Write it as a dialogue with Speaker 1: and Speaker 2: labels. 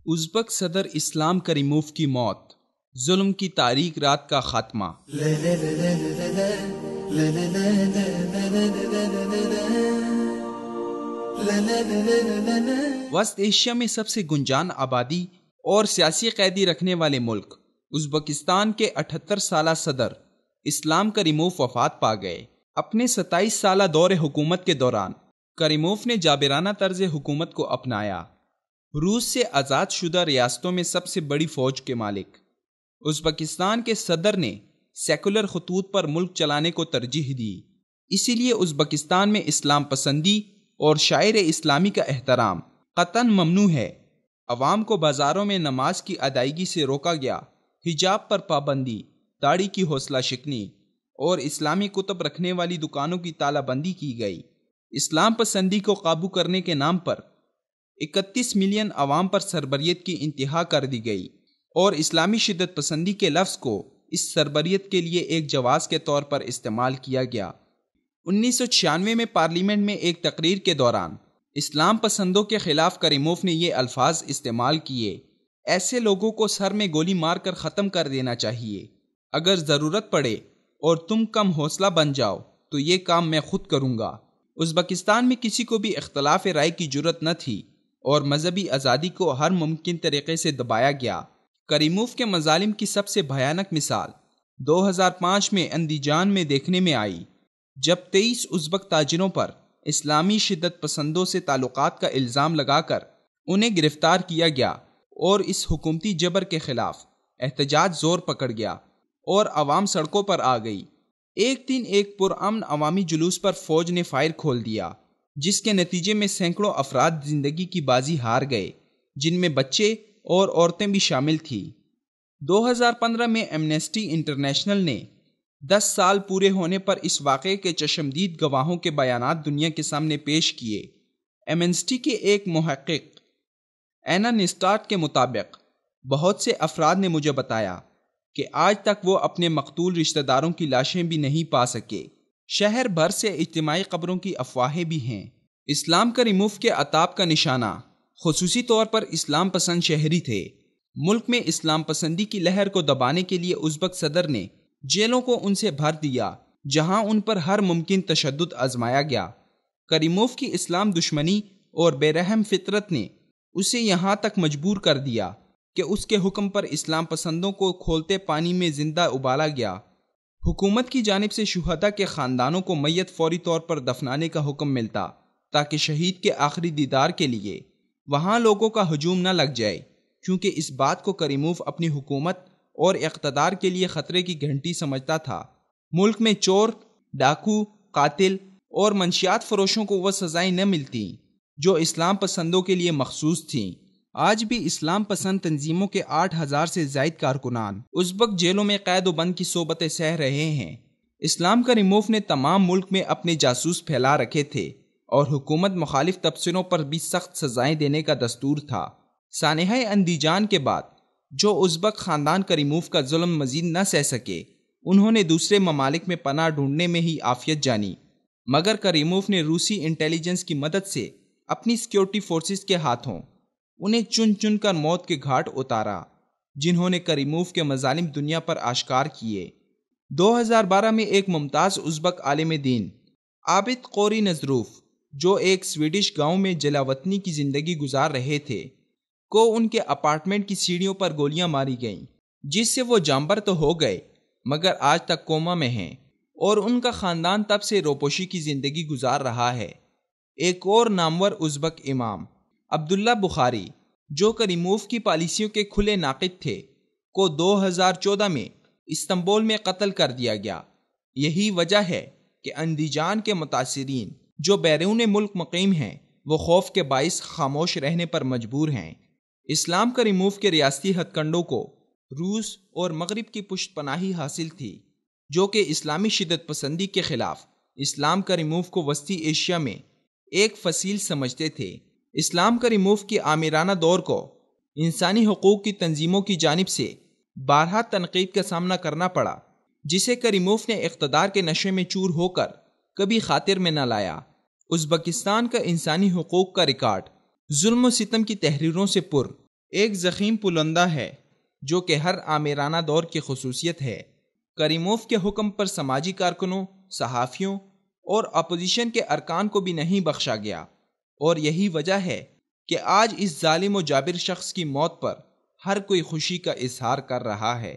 Speaker 1: ازبک صدر اسلام کریموف کی موت، ظلم کی تاریک رات کا خاتمہ۔ وسط ایشیا میں سب سے گنجان آبادی اور سیاسی قیدی رکھنے والے ملک ازبکستان کے 78 سالہ صدر اسلام کریموف وفات پا گئے۔ اپنے 27 سالہ دور حکومت کے دوران کریموف نے جابرانہ طرز حکومت کو اپنایا۔ روس سے آزاد شدہ ریاستوں میں سب سے بڑی فوج کے مالک ازبکستان کے صدر نے سیکولر خطوط پر ملک چلانے کو ترجیح دی، اسی لیے ازبکستان میں اسلام پسندی اور شاعر اسلامی کا احترام قطعاً ممنوع ہے۔ عوام کو بازاروں میں نماز کی ادائیگی سے روکا گیا، حجاب پر پابندی، داڑھی کی حوصلہ شکنی اور اسلامی کتب رکھنے والی دکانوں کی تالہ بندی کی گئی۔ اسلام پسندی کو قابو کرنے کے نام پر 31 ملین عوام پر سربریت کی انتہا کر دی گئی اور اسلامی شدت پسندی کے لفظ کو اس سربریت کے لیے ایک جواز کے طور پر استعمال کیا گیا۔ 1996 میں پارلیمنٹ میں ایک تقریر کے دوران اسلام پسندوں کے خلاف کریموف نے یہ الفاظ استعمال کیے: ایسے لوگوں کو سر میں گولی مار کر ختم کر دینا چاہیے۔ اگر ضرورت پڑے اور تم کم حوصلہ بن جاؤ تو یہ کام میں خود کروں گا۔ ازبکستان میں کسی کو بھی اختلاف رائے کی جرأت نہ تھی اور مذہبی آزادی کو ہر ممکن طریقے سے دبایا گیا۔ کریموف کے مظالم کی سب سے بھیانک مثال 2005 میں اندیجان میں دیکھنے میں آئی، جب 23 ازبک تاجروں پر اسلامی شدت پسندوں سے تعلقات کا الزام لگا کر انہیں گرفتار کیا گیا اور اس حکومتی جبر کے خلاف احتجاج زور پکڑ گیا اور عوام سڑکوں پر آ گئی۔ ایک دن ایک پرامن عوامی جلوس پر فوج نے فائر کھول دیا، جس کے نتیجے میں سینکڑوں افراد زندگی کی بازی ہار گئے، جن میں بچے اور عورتیں بھی شامل تھیں۔ 2015 میں ایمنسٹی انٹرنیشنل نے 10 سال پورے ہونے پر اس واقعے کے چشمدید گواہوں کے بیانات دنیا کے سامنے پیش کیے۔ ایمنسٹی کے ایک محقق اینا نیسٹارٹ کے مطابق بہت سے افراد نے مجھے بتایا کہ آج تک وہ اپنے مقتول رشتہ داروں کی لاشیں بھی نہیں پا سکے۔ شہر بھر سے اجتماعی قبروں کی افواہیں بھی ہیں۔ اسلام کریموف کے عتاب کا نشانہ خصوصی طور پر اسلام پسند شہری تھے۔ ملک میں اسلام پسندی کی لہر کو دبانے کے لیے ازبک صدر نے جیلوں کو ان سے بھر دیا، جہاں ان پر ہر ممکن تشدد آزمایا گیا۔ کریموف کی اسلام دشمنی اور بے رحم فطرت نے اسے یہاں تک مجبور کر دیا کہ اس کے حکم پر اسلام پسندوں کو کھولتے پانی میں زندہ ابالا گیا۔ حکومت کی جانب سے شہداء کے خاندانوں کو میت فوری طور پر دفنانے کا حکم ملتا تاکہ شہید کے آخری دیدار کے لیے وہاں لوگوں کا ہجوم نہ لگ جائے، کیونکہ اس بات کو کریموف اپنی حکومت اور اقتدار کے لیے خطرے کی گھنٹی سمجھتا تھا۔ ملک میں چور، ڈاکو، قاتل اور منشیات فروشوں کو وہ سزائیں نہ ملتیں جو اسلام پسندوں کے لیے مخصوص تھیں۔ آج بھی اسلام پسند تنظیموں کے 8000 سے زائد کارکنان ازبک جیلوں میں قید و بند کی صحبتیں سہ رہے ہیں۔ اسلام کریموف نے تمام ملک میں اپنے جاسوس پھیلا رکھے تھے اور حکومت مخالف تبصروں پر بھی سخت سزائیں دینے کا دستور تھا۔ سانحہ اندیجان کے بعد جو ازبک خاندان کریموف کا ظلم مزید نہ سہ سکے، انہوں نے دوسرے ممالک میں پناہ ڈھونڈنے میں ہی عافیت جانی، مگر کریموف نے روسی انٹیلیجنس کی مدد سے اپنی سیکیورٹی فورسز کے ہاتھوں انہیں چن چن کر موت کے گھاٹ اتارا، جنہوں نے کریموف کے مظالم دنیا پر آشکار کیے۔ 2012 میں ایک ممتاز ازبک عالم دین عابد قوری نظروف، جو ایک سویڈش گاؤں میں جلا وطنی کی زندگی گزار رہے تھے، کو ان کے اپارٹمنٹ کی سیڑھیوں پر گولیاں ماری گئیں، جس سے وہ جانبر تو ہو گئے مگر آج تک کوما میں ہیں اور ان کا خاندان تب سے روپوشی کی زندگی گزار رہا ہے۔ ایک اور نامور ازبک امام عبداللہ بخاری، جو کریموف کی پالیسیوں کے کھلے ناقد تھے، کو 2014 میں استنبول میں قتل کر دیا گیا۔ یہی وجہ ہے کہ اندیجان کے متاثرین جو بیرون ملک مقیم ہیں وہ خوف کے باعث خاموش رہنے پر مجبور ہیں۔ اسلام کریموف کے ریاستی ہتھ کنڈوں کو روس اور مغرب کی پشت پناہی حاصل تھی، جو کہ اسلامی شدت پسندی کے خلاف اسلام کریموف کو وسطی ایشیا میں ایک فصیل سمجھتے تھے۔ اسلام کریموف کی آمرانہ دور کو انسانی حقوق کی تنظیموں کی جانب سے بارہا تنقید کا سامنا کرنا پڑا، جسے کریموف نے اقتدار کے نشے میں چور ہو کر کبھی خاطر میں نہ لایا۔ ازبکستان کا انسانی حقوق کا ریکارڈ ظلم و ستم کی تحریروں سے پر ایک ضخیم پلندہ ہے جو کہ ہر آمیرانہ دور کی خصوصیت ہے۔ کریموف کے حکم پر سماجی کارکنوں، صحافیوں اور اپوزیشن کے ارکان کو بھی نہیں بخشا گیا، اور یہی وجہ ہے کہ آج اس ظالم و جابر شخص کی موت پر ہر کوئی خوشی کا اظہار کر رہا ہے۔